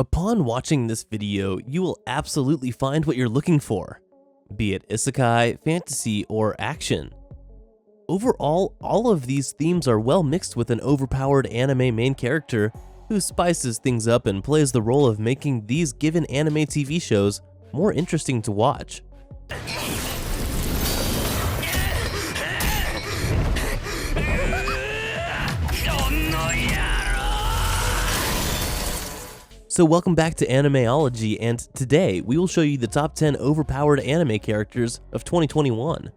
Upon watching this video, you will absolutely find what you're looking for, be it isekai, fantasy, or action. Overall, all of these themes are well mixed with an overpowered anime main character who spices things up and plays the role of making these given anime TV shows more interesting to watch. So welcome back to Animeology, and today we will show you the top 10 overpowered anime characters of 2021.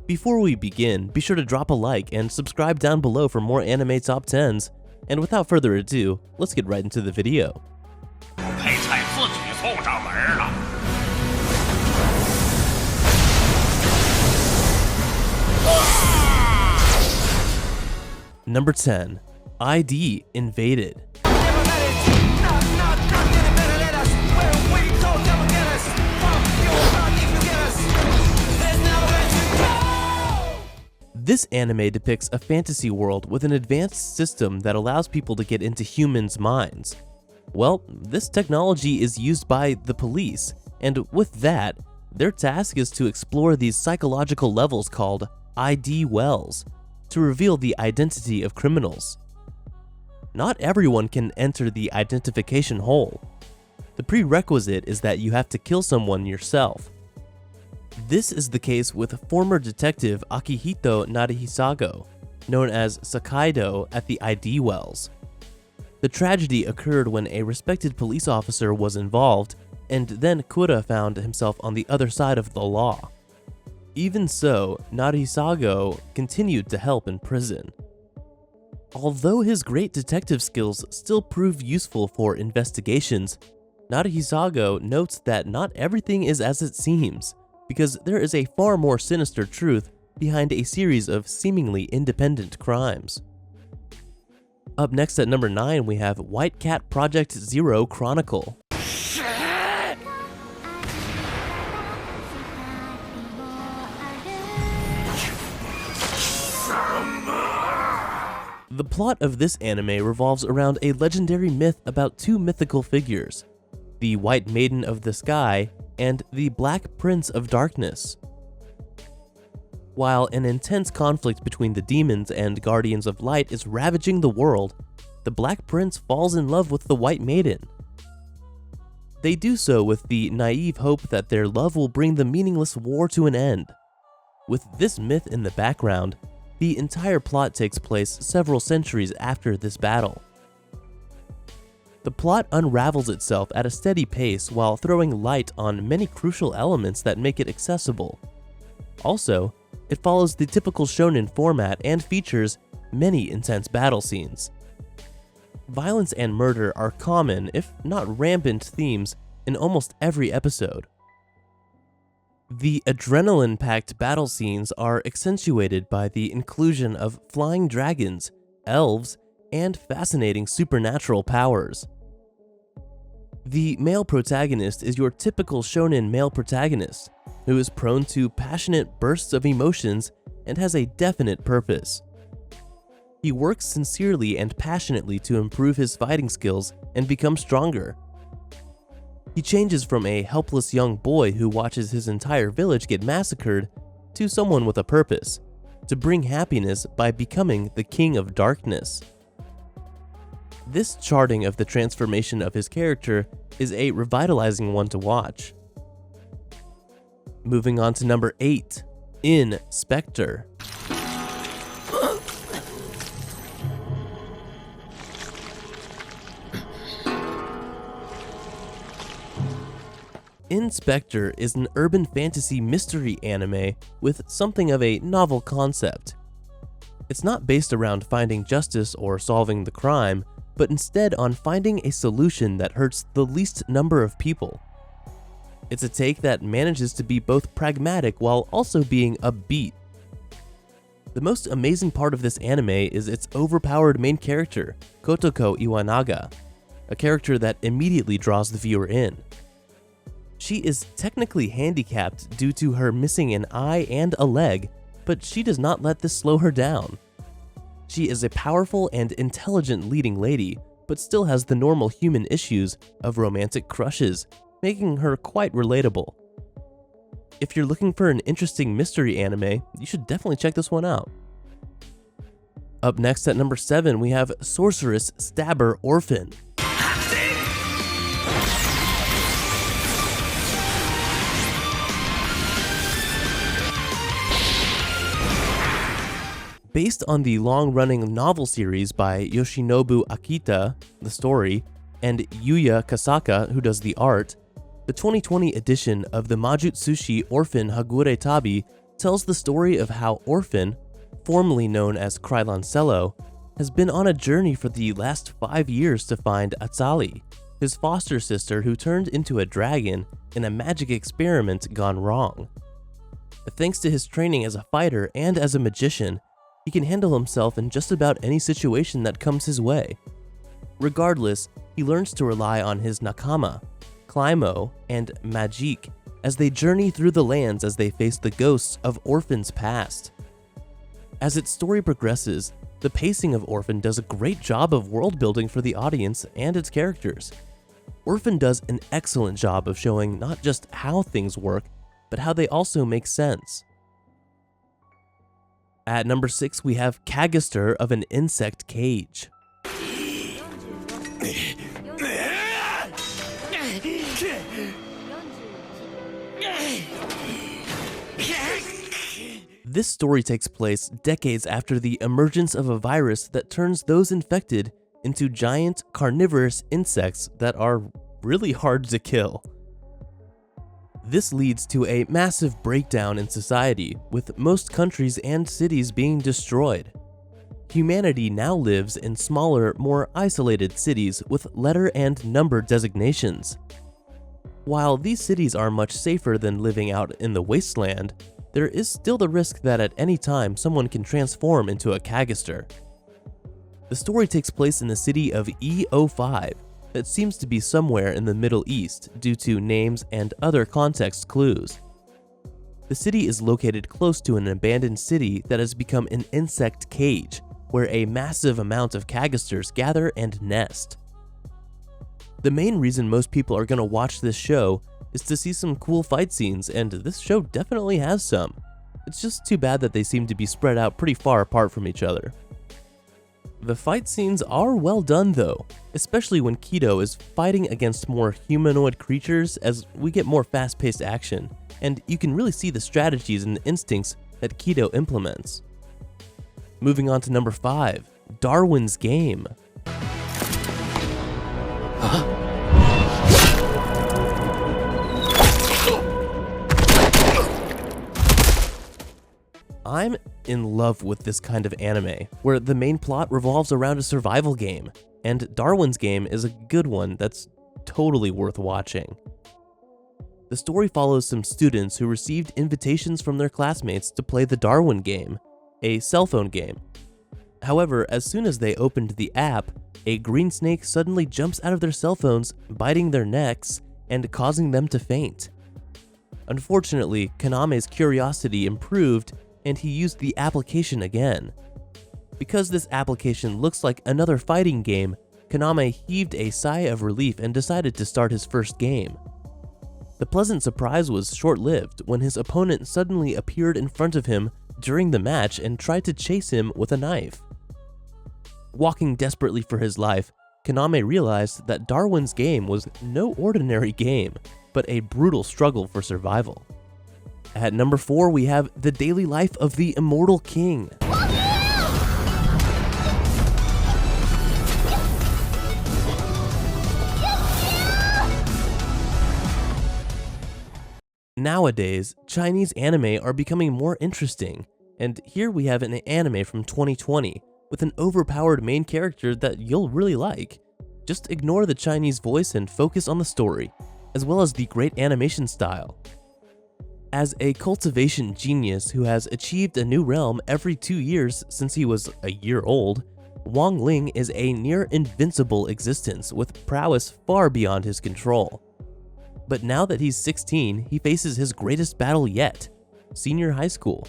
Before we begin, be sure to drop a like and subscribe down below for more anime top 10s, and without further ado, let's get right into the video. Number 10. ID Invaded. This anime depicts a fantasy world with an advanced system that allows people to get into humans' minds. Well, this technology is used by the police, and with that, their task is to explore these psychological levels called ID wells to reveal the identity of criminals. Not everyone can enter the identification hole. The prerequisite is that you have to kill someone yourself. This is the case with former detective Akihito Narihisago, known as Sakaido at the ID wells. The tragedy occurred when a respected police officer was involved, and then Kura found himself on the other side of the law. Even so, Narihisago continued to help in prison. Although his great detective skills still prove useful for investigations, Narihisago notes that not everything is as it seems, because there is a far more sinister truth behind a series of seemingly independent crimes. Up next at number 9, we have White Cat Project Zero Chronicle. The plot of this anime revolves around a legendary myth about two mythical figures, the White Maiden of the Sky and the Black Prince of Darkness. While an intense conflict between the demons and guardians of light is ravaging the world, the Black Prince falls in love with the White Maiden. They do so with the naive hope that their love will bring the meaningless war to an end. With this myth in the background, the entire plot takes place several centuries after this battle. The plot unravels itself at a steady pace while throwing light on many crucial elements that make it accessible. Also, it follows the typical shonen format and features many intense battle scenes. Violence and murder are common, if not rampant, themes in almost every episode. The adrenaline-packed battle scenes are accentuated by the inclusion of flying dragons, elves, and fascinating supernatural powers. The male protagonist is your typical shonen male protagonist, who is prone to passionate bursts of emotions and has a definite purpose. He works sincerely and passionately to improve his fighting skills and become stronger. He changes from a helpless young boy who watches his entire village get massacred to someone with a purpose, to bring happiness by becoming the King of Darkness. This charting of the transformation of his character is a revitalizing one to watch. Moving on to number 8, Inspector. Inspector is an urban fantasy mystery anime with something of a novel concept. It's not based around finding justice or solving the crime, but instead on finding a solution that hurts the least number of people. It's a take that manages to be both pragmatic while also being upbeat. The most amazing part of this anime is its overpowered main character, Kotoko Iwanaga, a character that immediately draws the viewer in. She is technically handicapped due to her missing an eye and a leg, but she does not let this slow her down. She is a powerful and intelligent leading lady but still has the normal human issues of romantic crushes, making her quite relatable. If you're looking for an interesting mystery anime, you should definitely check this one out. Up next at number 7, we have Sorcerer Orphan. Based on the long-running novel series by Yoshinobu Akita, the story, and Yuya Kasaka, who does the art, the 2020 edition of the Majutsushi Orphan Hagure Tabi tells the story of how Orphan, formerly known as Krylancello, has been on a journey for the last 5 years to find Atsali, his foster sister who turned into a dragon in a magic experiment gone wrong. Thanks to his training as a fighter and as a magician, he can handle himself in just about any situation that comes his way. Regardless, he learns to rely on his nakama, Climo, and Magique as they journey through the lands as they face the ghosts of Orphan's past. As its story progresses, the pacing of Orphan does a great job of world building for the audience and its characters. Orphan does an excellent job of showing not just how things work, but how they also make sense. At number 6, we have Kagister of an Insect Cage. This story takes place decades after the emergence of a virus that turns those infected into giant carnivorous insects that are really hard to kill. This leads to a massive breakdown in society, with most countries and cities being destroyed. Humanity now lives in smaller, more isolated cities with letter and number designations. While these cities are much safer than living out in the wasteland, there is still the risk that at any time someone can transform into a Kagister. The story takes place in the city of E05, that seems to be somewhere in the Middle East due to names and other context clues. The city is located close to an abandoned city that has become an insect cage, where a massive amount of Kagisters gather and nest. The main reason most people are going to watch this show is to see some cool fight scenes, and this show definitely has some. It's just too bad that they seem to be spread out pretty far apart from each other. The fight scenes are well done though, especially when Kido is fighting against more humanoid creatures as we get more fast-paced action, and you can really see the strategies and instincts that Kido implements. Moving on to number 5, Darwin's Game. I'm in love with this kind of anime, where the main plot revolves around a survival game, and Darwin's Game is a good one that's totally worth watching. The story follows some students who received invitations from their classmates to play the Darwin Game, a cell phone game. However, as soon as they opened the app, a green snake suddenly jumps out of their cell phones, biting their necks and causing them to faint. Unfortunately, Kaname's curiosity improved and he used the application again. Because this application looks like another fighting game, Kaname heaved a sigh of relief and decided to start his first game. The pleasant surprise was short-lived when his opponent suddenly appeared in front of him during the match and tried to chase him with a knife. Walking desperately for his life, Kaname realized that Darwin's Game was no ordinary game, but a brutal struggle for survival. At number 4, we have The Daily Life of the Immortal King. Nowadays, Chinese anime are becoming more interesting, and here we have an anime from 2020 with an overpowered main character that you'll really like. Just ignore the Chinese voice and focus on the story, as well as the great animation style. As a cultivation genius who has achieved a new realm every 2 years since he was a year old, Wang Ling is a near invincible existence with prowess far beyond his control. But now that he's 16, he faces his greatest battle yet, senior high school.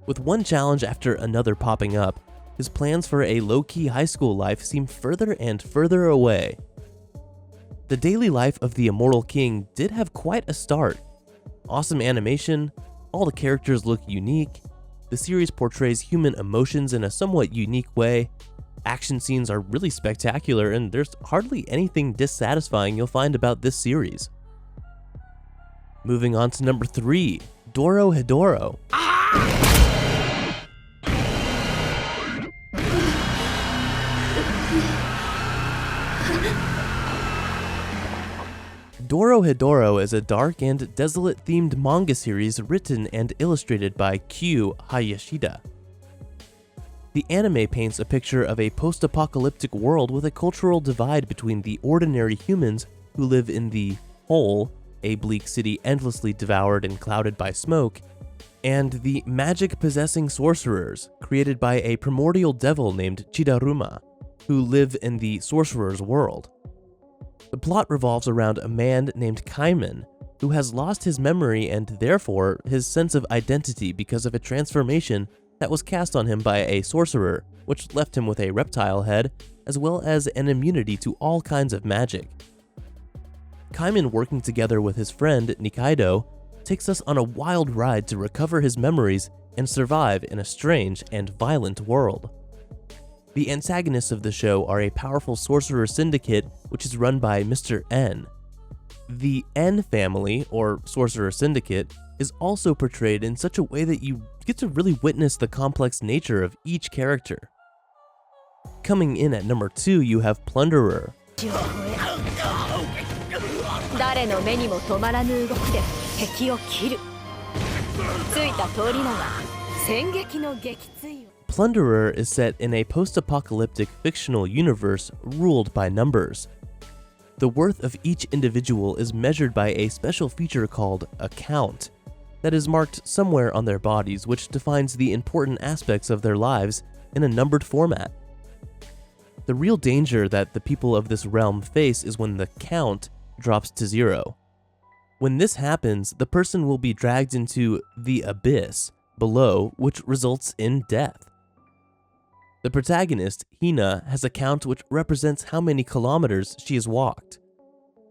With one challenge after another popping up, his plans for a low-key high school life seem further and further away. The daily life of the Immortal King did have quite a start. Awesome animation, all the characters look unique, the series portrays human emotions in a somewhat unique way, action scenes are really spectacular, and there's hardly anything dissatisfying you'll find about this series. Moving on to number 3, Doro Hedoro. Doro Hedoro is a dark and desolate-themed manga series written and illustrated by Q Hayashida. The anime paints a picture of a post-apocalyptic world with a cultural divide between the ordinary humans who live in the Hole, a bleak city endlessly devoured and clouded by smoke, and the magic-possessing sorcerers, created by a primordial devil named Chidaruma, who live in the sorcerer's world. The plot revolves around a man named Kaiman, who has lost his memory and therefore his sense of identity because of a transformation that was cast on him by a sorcerer, which left him with a reptile head, as well as an immunity to all kinds of magic. Kaiman, working together with his friend Nikaido, takes us on a wild ride to recover his memories and survive in a strange and violent world. The antagonists of the show are a powerful sorcerer syndicate which is run by Mr. N. The N family, or sorcerer syndicate, is also portrayed in such a way that you get to really witness the complex nature of each character. Coming in at number 2, you have Plunderer. Plunderer is set in a post-apocalyptic fictional universe ruled by numbers. The worth of each individual is measured by a special feature called a count that is marked somewhere on their bodies, which defines the important aspects of their lives in a numbered format. The real danger that the people of this realm face is when the count drops to 0. When this happens, the person will be dragged into the abyss below, which results in death. The protagonist, Hina, has a count which represents how many kilometers she has walked.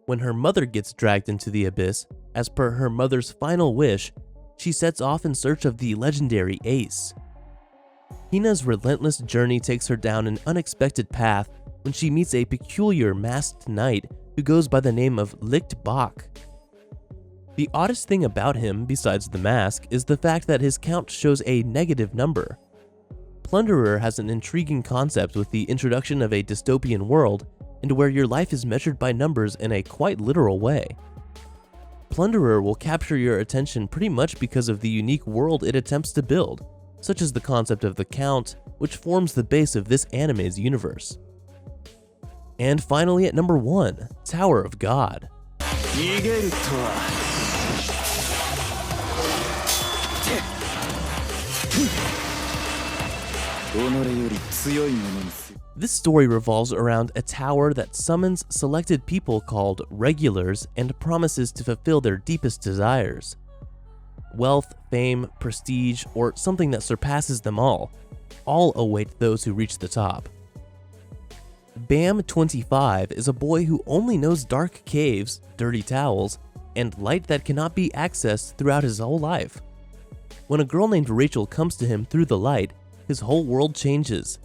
When her mother gets dragged into the abyss, as per her mother's final wish, she sets off in search of the legendary Ace. Hina's relentless journey takes her down an unexpected path when she meets a peculiar masked knight who goes by the name of Licht Bach. The oddest thing about him, besides the mask, is the fact that his count shows a negative number. Plunderer has an intriguing concept with the introduction of a dystopian world and where your life is measured by numbers in a quite literal way. Plunderer will capture your attention pretty much because of the unique world it attempts to build, such as the concept of the count, which forms the base of this anime's universe. And finally at number 1, Tower of God. This story revolves around a tower that summons selected people called regulars and promises to fulfill their deepest desires. Wealth, fame, prestige, or something that surpasses them all await those who reach the top. Bam 25 is a boy who only knows dark caves, dirty towels, and light that cannot be accessed throughout his whole life. When a girl named Rachel comes to him through the light, his whole world changes.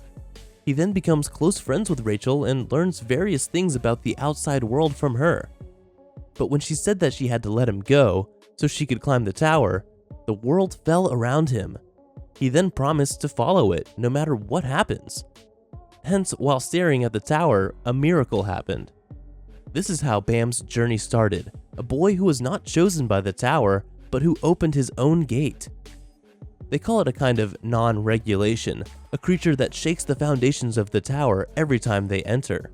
He then becomes close friends with Rachel and learns various things about the outside world from her. But when she said that she had to let him go so she could climb the tower, the world fell around him. He then promised to follow it no matter what happens. Hence, while staring at the tower, a miracle happened. This is how Bam's journey started, a boy who was not chosen by the tower, but who opened his own gate. They call it a kind of non-regulation, a creature that shakes the foundations of the tower every time they enter.